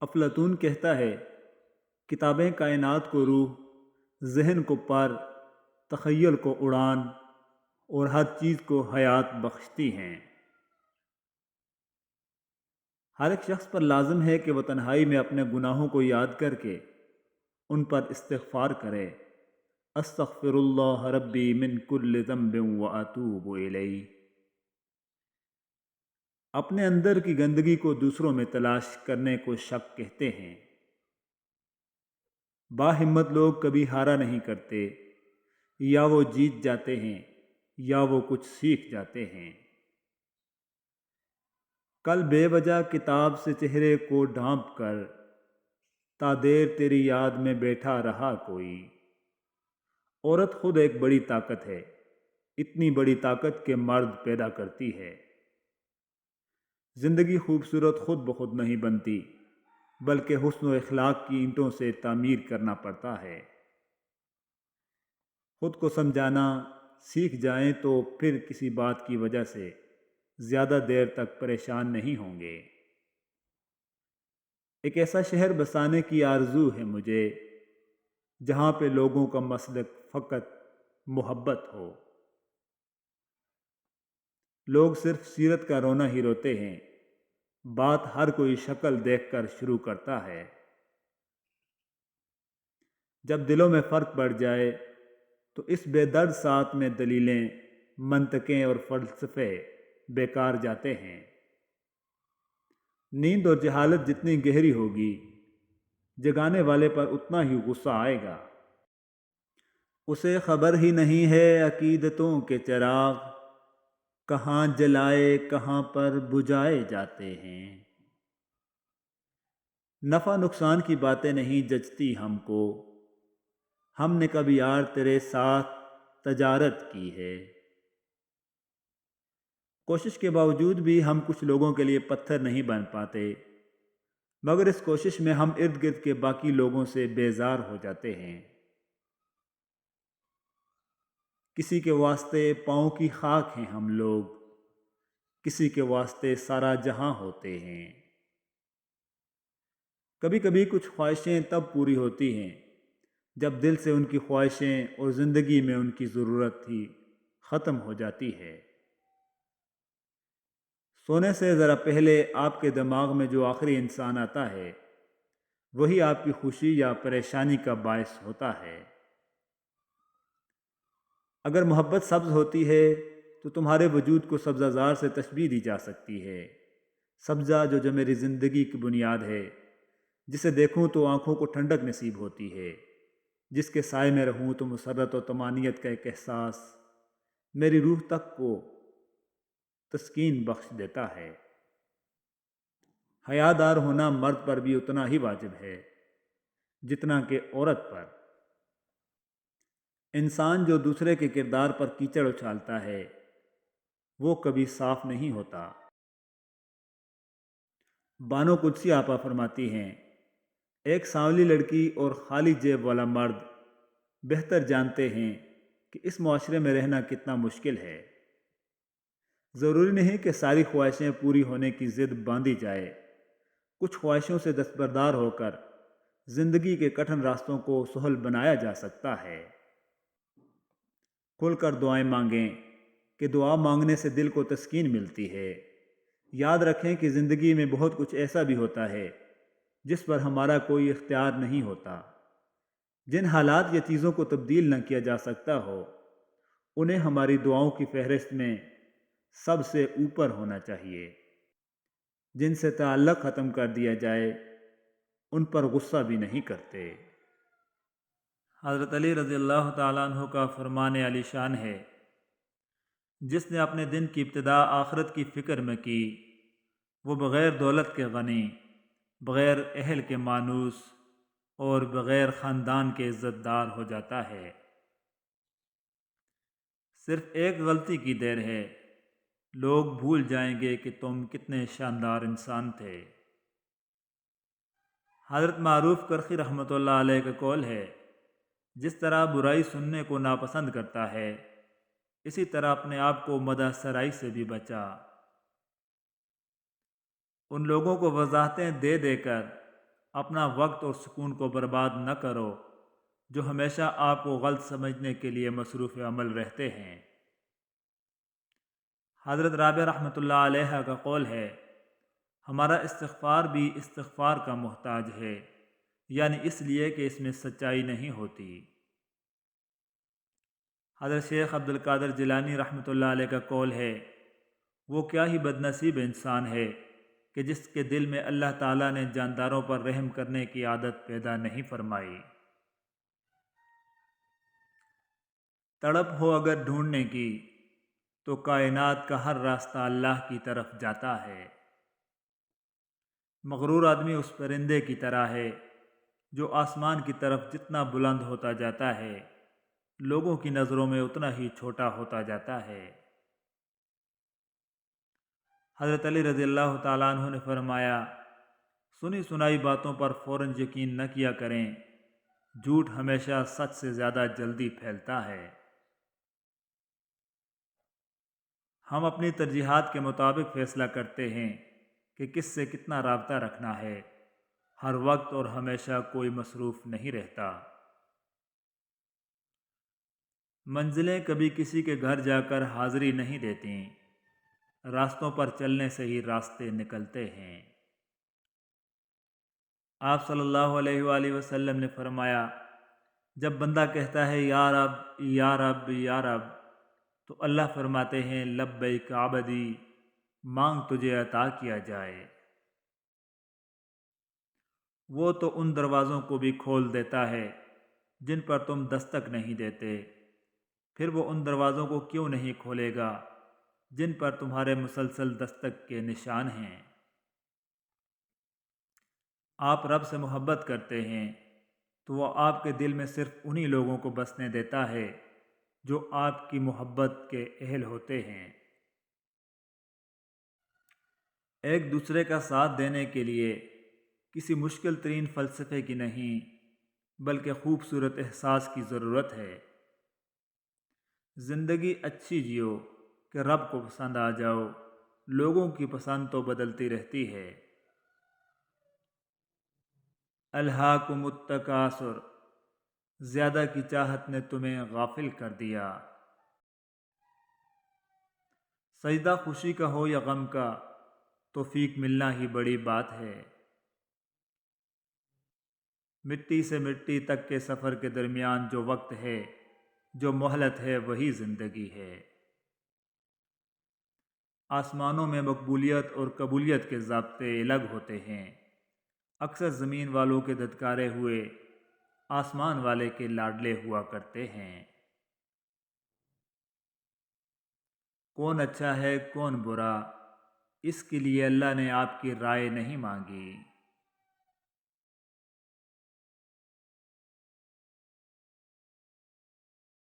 افلاطون کہتا ہے کتابیں کائنات کو روح، ذہن کو پر، تخیل کو اڑان اور ہر چیز کو حیات بخشتی ہیں۔ ہر ایک شخص پر لازم ہے کہ وہ تنہائی میں اپنے گناہوں کو یاد کر کے ان پر استغفار کرے۔ استغفر اللہ ربی من کل ذنب واتوب الیہ۔ اپنے اندر کی گندگی کو دوسروں میں تلاش کرنے کو شک کہتے ہیں۔ باہمت لوگ کبھی ہارا نہیں کرتے، یا وہ جیت جاتے ہیں یا وہ کچھ سیکھ جاتے ہیں۔ کل بے وجہ کتاب سے چہرے کو ڈھانپ کر تا دیر تیری یاد میں بیٹھا رہا کوئی۔ عورت خود ایک بڑی طاقت ہے، اتنی بڑی طاقت کہ مرد پیدا کرتی ہے۔ زندگی خوبصورت خود بخود نہیں بنتی، بلکہ حسن و اخلاق کی اینٹوں سے تعمیر کرنا پڑتا ہے۔ خود کو سمجھانا سیکھ جائیں تو پھر کسی بات کی وجہ سے زیادہ دیر تک پریشان نہیں ہوں گے۔ ایک ایسا شہر بسانے کی آرزو ہے مجھے جہاں پہ لوگوں کا مسلک فقط محبت ہو۔ لوگ صرف سیرت کا رونا ہی روتے ہیں، بات ہر کوئی شکل دیکھ کر شروع کرتا ہے۔ جب دلوں میں فرق بڑھ جائے تو اس بے درد ساتھ میں دلیلیں، منطقیں اور فلسفے بیکار جاتے ہیں۔ نیند اور جہالت جتنی گہری ہوگی، جگانے والے پر اتنا ہی غصہ آئے گا۔ اسے خبر ہی نہیں ہے عقیدتوں کے چراغ، کہاں جلائے کہاں پر بجھائے جاتے ہیں۔ نفع نقصان کی باتیں نہیں جچتی ہم کو، ہم نے کبھی یار تیرے ساتھ تجارت کی ہے۔ کوشش کے باوجود بھی ہم کچھ لوگوں کے لیے پتھر نہیں بن پاتے، مگر اس کوشش میں ہم ارد گرد کے باقی لوگوں سے بیزار ہو جاتے ہیں۔ کسی کے واسطے پاؤں کی خاک ہیں ہم لوگ، کسی کے واسطے سارا جہاں ہوتے ہیں۔ کبھی کبھی کچھ خواہشیں تب پوری ہوتی ہیں جب دل سے ان کی خواہشیں اور زندگی میں ان کی ضرورت ہی ختم ہو جاتی ہے۔ سونے سے ذرا پہلے آپ کے دماغ میں جو آخری انسان آتا ہے، وہی آپ کی خوشی یا پریشانی کا باعث ہوتا ہے۔ اگر محبت سبز ہوتی ہے تو تمہارے وجود کو سبزہ زار سے تشبیہ دی جا سکتی ہے۔ سبزہ جو میری زندگی کی بنیاد ہے، جسے دیکھوں تو آنکھوں کو ٹھنڈک نصیب ہوتی ہے، جس کے سائے میں رہوں تو مسرت و طمانینت کا ایک احساس میری روح تک کو تسکین بخش دیتا ہے۔ حیادار ہونا مرد پر بھی اتنا ہی واجب ہے جتنا کہ عورت پر۔ انسان جو دوسرے کے کردار پر کیچڑ اچھالتا ہے وہ کبھی صاف نہیں ہوتا۔ بانو قدسی آپا فرماتی ہیں، ایک سانولی لڑکی اور خالی جیب والا مرد بہتر جانتے ہیں کہ اس معاشرے میں رہنا کتنا مشکل ہے۔ ضروری نہیں کہ ساری خواہشیں پوری ہونے کی ضد باندھی جائے، کچھ خواہشوں سے دستبردار ہو کر زندگی کے کٹھن راستوں کو سہل بنایا جا سکتا ہے۔ کھل کر دعائیں مانگیں کہ دعا مانگنے سے دل کو تسکین ملتی ہے۔ یاد رکھیں کہ زندگی میں بہت کچھ ایسا بھی ہوتا ہے جس پر ہمارا کوئی اختیار نہیں ہوتا۔ جن حالات یا چیزوں کو تبدیل نہ کیا جا سکتا ہو، انہیں ہماری دعاؤں کی فہرست میں سب سے اوپر ہونا چاہیے۔ جن سے تعلق ختم کر دیا جائے ان پر غصہ بھی نہیں کرتے۔ حضرت علی رضی اللہ تعالیٰ عنہ کا فرمان علی شان ہے، جس نے اپنے دن کی ابتدا آخرت کی فکر میں کی، وہ بغیر دولت کے غنی، بغیر اہل کے مانوس اور بغیر خاندان کے عزت دار ہو جاتا ہے۔ صرف ایک غلطی کی دیر ہے، لوگ بھول جائیں گے کہ تم کتنے شاندار انسان تھے۔ حضرت معروف کرخی رحمۃ اللہ علیہ کا قول ہے، جس طرح برائی سننے کو ناپسند کرتا ہے، اسی طرح اپنے آپ کو مدح سرائی سے بھی بچا۔ ان لوگوں کو وضاحتیں دے دے کر اپنا وقت اور سکون کو برباد نہ کرو جو ہمیشہ آپ کو غلط سمجھنے کے لیے مصروف عمل رہتے ہیں۔ حضرت رابعہ رحمۃ اللہ علیہ کا قول ہے، ہمارا استغفار بھی استغفار کا محتاج ہے، یعنی اس لیے کہ اس میں سچائی نہیں ہوتی۔ حضرت شیخ عبد القادر جیلانی رحمۃ اللہ علیہ کا قول ہے، وہ کیا ہی بد نصیب انسان ہے کہ جس کے دل میں اللہ تعالیٰ نے جانداروں پر رحم کرنے کی عادت پیدا نہیں فرمائی۔ تڑپ ہو اگر ڈھونڈنے کی تو کائنات کا ہر راستہ اللہ کی طرف جاتا ہے۔ مغرور آدمی اس پرندے کی طرح ہے جو آسمان کی طرف جتنا بلند ہوتا جاتا ہے، لوگوں کی نظروں میں اتنا ہی چھوٹا ہوتا جاتا ہے۔ حضرت علی رضی اللہ تعالیٰ عنہ نے فرمایا، سنی سنائی باتوں پر فوراً یقین نہ کیا کریں، جھوٹ ہمیشہ سچ سے زیادہ جلدی پھیلتا ہے۔ ہم اپنی ترجیحات کے مطابق فیصلہ کرتے ہیں کہ کس سے کتنا رابطہ رکھنا ہے، ہر وقت اور ہمیشہ کوئی مصروف نہیں رہتا۔ منزلیں کبھی کسی کے گھر جا کر حاضری نہیں دیتیں، راستوں پر چلنے سے ہی راستے نکلتے ہیں۔ آپ صلی اللہ علیہ وآلہ وسلم نے فرمایا، جب بندہ کہتا ہے یا رب یا رب یا رب، تو اللہ فرماتے ہیں لبیک عبدی، مانگ تجھے عطا کیا جائے۔ وہ تو ان دروازوں کو بھی کھول دیتا ہے جن پر تم دستک نہیں دیتے، پھر وہ ان دروازوں کو کیوں نہیں کھولے گا جن پر تمہارے مسلسل دستک کے نشان ہیں۔ آپ رب سے محبت کرتے ہیں تو وہ آپ کے دل میں صرف انہی لوگوں کو بسنے دیتا ہے جو آپ کی محبت کے اہل ہوتے ہیں۔ ایک دوسرے کا ساتھ دینے کے لیے کسی مشکل ترین فلسفے کی نہیں بلکہ خوبصورت احساس کی ضرورت ہے۔ زندگی اچھی جیو کہ رب کو پسند آ جاؤ، لوگوں کی پسند تو بدلتی رہتی ہے۔ الہاکم التکاثر، زیادہ کی چاہت نے تمہیں غافل کر دیا۔ سجدہ خوشی کا ہو یا غم کا، توفیق ملنا ہی بڑی بات ہے۔ مٹی سے مٹی تک کے سفر کے درمیان جو وقت ہے، جو مہلت ہے، وہی زندگی ہے۔ آسمانوں میں مقبولیت اور قبولیت کے ضابطے الگ ہوتے ہیں، اکثر زمین والوں کے دھتکارے ہوئے آسمان والے کے لاڈلے ہوا کرتے ہیں۔ کون اچھا ہے کون برا، اس کے لیے اللہ نے آپ کی رائے نہیں مانگی۔